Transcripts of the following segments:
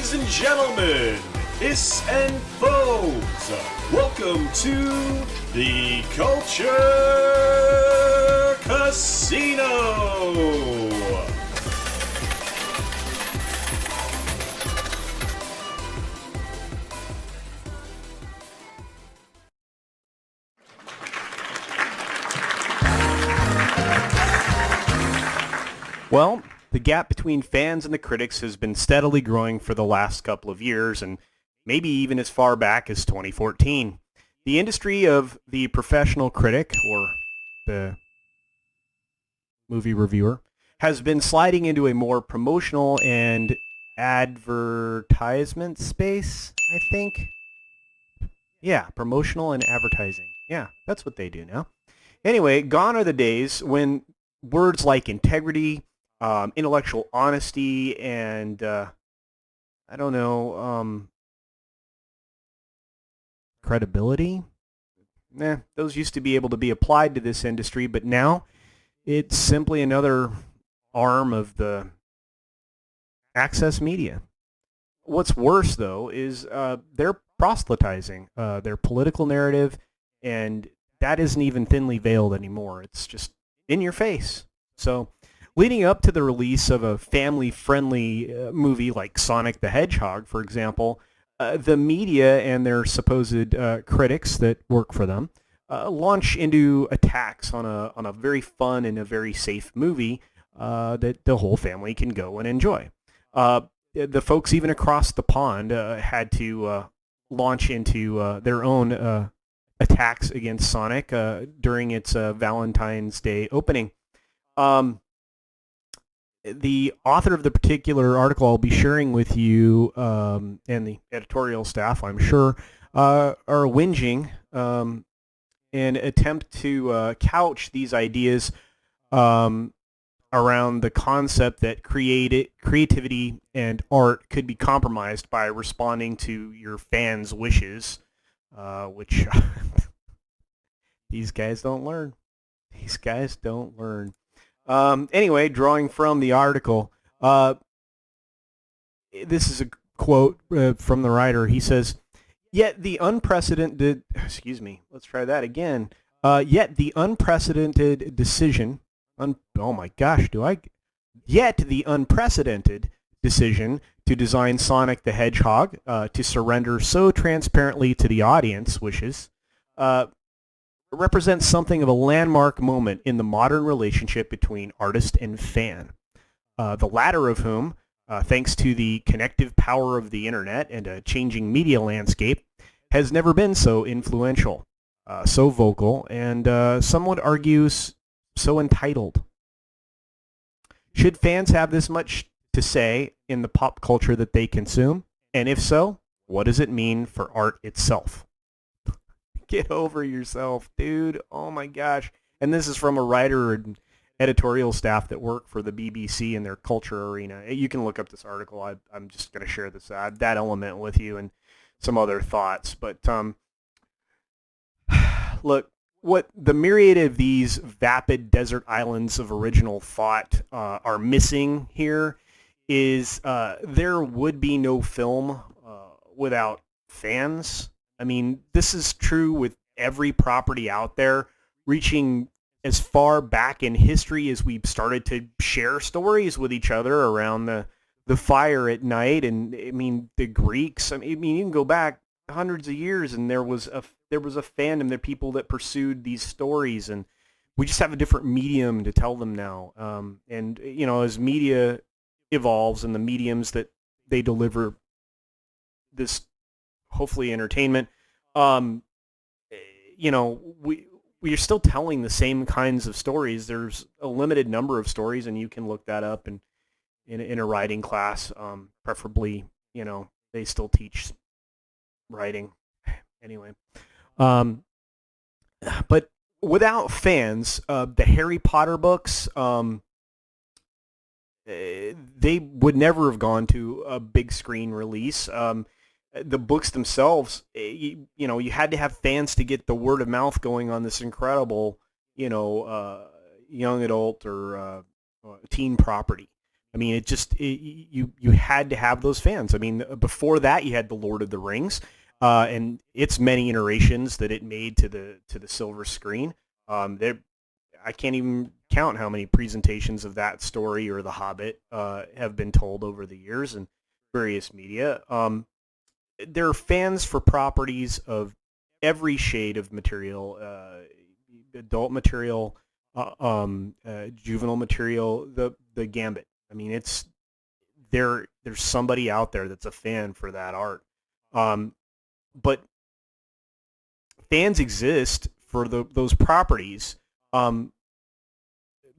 Ladies and gentlemen, hiss and foes, welcome to the Culture Casino! Well, the gap between fans and the critics has been steadily growing for the last couple of years, and maybe even as far back as 2014. The industry of the professional critic, or the movie reviewer, has been sliding into a more promotional and advertisement space, I think. Yeah, promotional and advertising. Yeah, that's what they do now. Anyway, gone are the days when words like integrity, intellectual honesty, and credibility. Those used to be able to be applied to this industry, but now it's simply another arm of the access media. What's worse, though, is they're proselytizing their political narrative, and that isn't even thinly veiled anymore. It's just in your face. So leading up to the release of a family-friendly movie like Sonic the Hedgehog, for example, the media and their supposed critics that work for them launch into attacks on a very fun and a very safe movie that the whole family can go and enjoy. The folks even across the pond had to launch into their own attacks against Sonic during its Valentine's Day opening. The author of the particular article I'll be sharing with you and the editorial staff, I'm sure, are whinging and attempt to couch these ideas around the concept that creativity and art could be compromised by responding to your fans' wishes, which these guys don't learn. These guys don't learn. Anyway, drawing from the article, this is a quote from the writer. He says, yet the unprecedented decision to design Sonic the Hedgehog to surrender so transparently to the audience wishes represents something of a landmark moment in the modern relationship between artist and fan, the latter of whom, thanks to the connective power of the internet and a changing media landscape, has never been so influential, so vocal, and some would argue so entitled. Should fans have this much to say in the pop culture that they consume? And if so, what does it mean for art itself? Get over yourself, dude. Oh my gosh. And this is from a writer and editorial staff that work for the BBC in their culture arena. You can look up this article. I'm just going to share this that element with you and some other thoughts. But look, what the myriad of these vapid desert islands of original thought are missing here is there would be no film without fans. I mean, this is true with every property out there, reaching as far back in history as we've started to share stories with each other around the fire at night. And I mean, the Greeks. I mean, you can go back hundreds of years, and there was a fandom, there people that pursued these stories, and we just have a different medium to tell them now. And you know, as media evolves and the mediums that they deliver this hopefully entertainment, you know, we are still telling the same kinds of stories. There's a limited number of stories, and you can look that up in a writing class. Preferably, you know, they still teach writing anyway. But without fans, the Harry Potter books, they would never have gone to a big screen release. The books themselves, you know, you had to have fans to get the word of mouth going on this incredible, you know, young adult or teen property. I mean, you had to have those fans. I mean, before that, you had the Lord of the Rings, and its many iterations that it made to the silver screen. There, I can't even count how many presentations of that story or The Hobbit have been told over the years in various media. There are fans for properties of every shade of material, adult material, juvenile material, the gambit. I mean, it's there's somebody out there that's a fan for that art. Um, but fans exist for those properties um,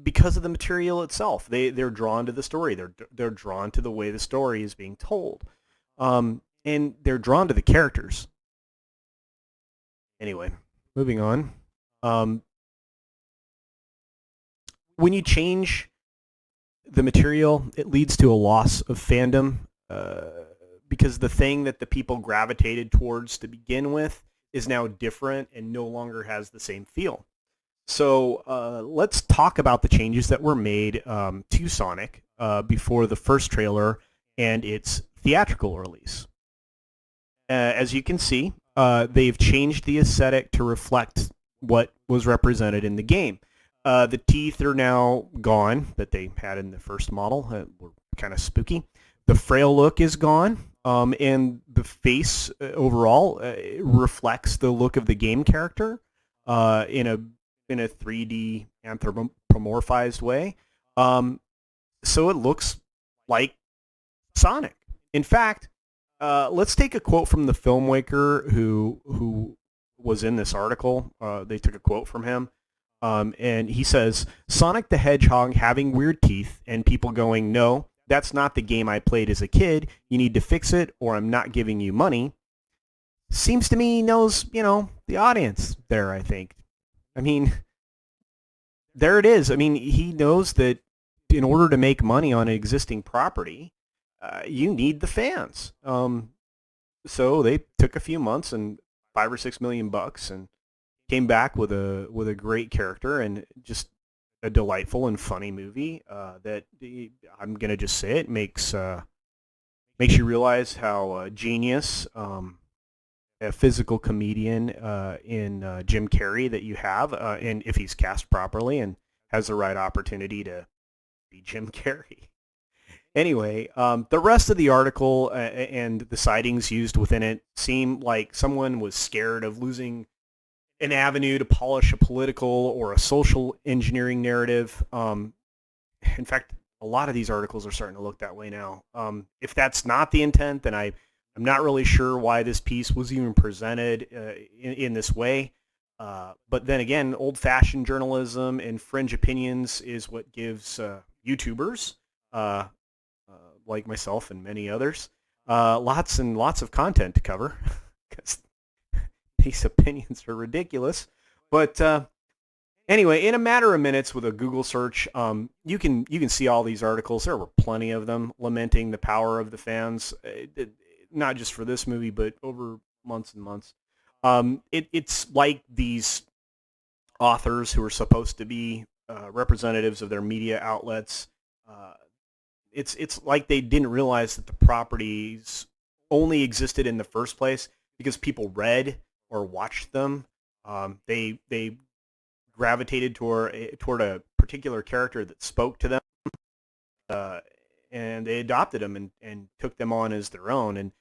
because of the material itself. They're drawn to the story. They're drawn to the way the story is being told, and they're drawn to the characters. Anyway, moving on. Um, when you change the material, it leads to a loss of fandom because the thing that the people gravitated towards to begin with is now different and no longer has the same feel. So let's talk about the changes that were made to Sonic before the first trailer and its theatrical release. As you can see, they've changed the aesthetic to reflect what was represented in the game. The teeth are now gone that they had in the first model. Were kind of spooky. The frail look is gone, and the face overall reflects the look of the game character in a 3D anthropomorphized way. So it looks like Sonic. In fact, let's take a quote from the filmmaker who was in this article. They took a quote from him, and he says, "Sonic the Hedgehog having weird teeth and people going, no, that's not the game I played as a kid. You need to fix it, or I'm not giving you money." Seems to me he knows, the audience there. I think. I mean, there it is. I mean, he knows that in order to make money on an existing property, you need the fans. So they took a few months and $5 or $6 million and came back with a great character and just a delightful and funny movie that I'm gonna just say it makes you realize how genius a physical comedian in Jim Carrey that you have, and if he's cast properly and has the right opportunity to be Jim Carrey. Anyway, the rest of the article and the sightings used within it seem like someone was scared of losing an avenue to polish a political or a social engineering narrative. In fact, a lot of these articles are starting to look that way now. If that's not the intent, then I'm not really sure why this piece was even presented in this way. But then again, old-fashioned journalism and fringe opinions is what gives YouTubers like myself and many others lots and lots of content to cover because these opinions are ridiculous. But anyway, in a matter of minutes with a Google search, you can see all these articles. There were plenty of them lamenting the power of the fans, not just for this movie, but over months and months. It's like these authors who are supposed to be representatives of their media outlets. It's like they didn't realize that the properties only existed in the first place because people read or watched them. They gravitated toward a particular character that spoke to them, and they adopted them and took them on as their own. And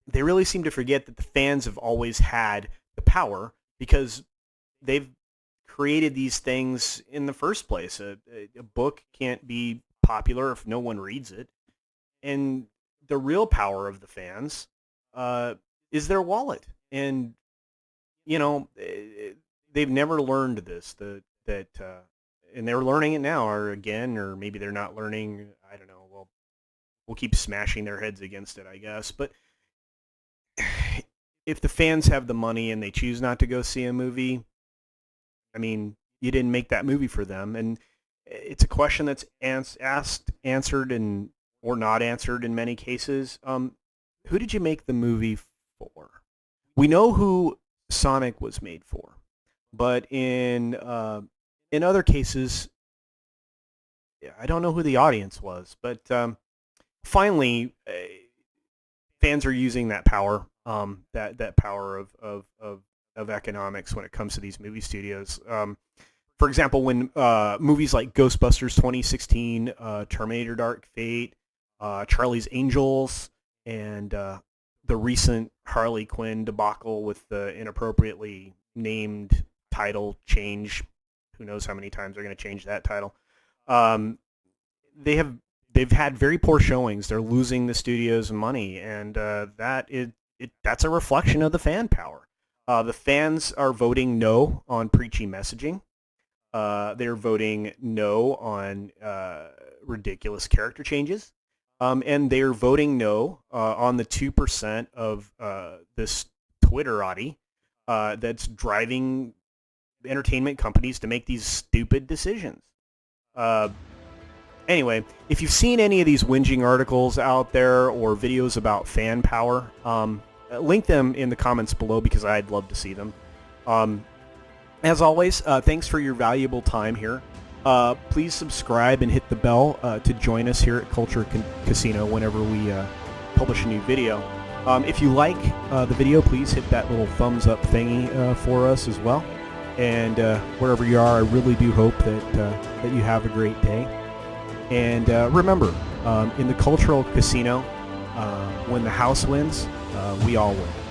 they really seem to forget that the fans have always had the power because they've created these things in the first place. A book can't be popular if no one reads it. And the real power of the fans is their wallet. And, they've never learned this, and they're learning it now, or maybe they're not learning. I don't know. Well, we'll keep smashing their heads against it, I guess. But if the fans have the money and they choose not to go see a movie, I mean, you didn't make that movie for them. And it's a question that's asked, answered, or not answered in many cases. Who did you make the movie for? We know who Sonic was made for, but in other cases, I don't know who the audience was, but finally, fans are using that power, that power of economics when it comes to these movie studios. For example, when movies like Ghostbusters 2016, Terminator Dark Fate, Charlie's Angels, and the recent Harley Quinn debacle with the inappropriately named title change, who knows how many times they're going to change that title. Um, they have they've had very poor showings. They're losing the studios money, and that's a reflection of the fan power. The fans are voting no on preachy messaging. They're voting no on ridiculous character changes. And they're voting no on the 2% of this Twitterati that's driving entertainment companies to make these stupid decisions. Anyway, if you've seen any of these whinging articles out there or videos about fan power, link them in the comments below because I'd love to see them. As always, thanks for your valuable time here. Please subscribe and hit the bell to join us here at Culture Casino whenever we publish a new video. If you like the video, please hit that little thumbs up thingy for us as well. And wherever you are, I really do hope that you have a great day. And remember, in the Cultural Casino, when the house wins, we all win.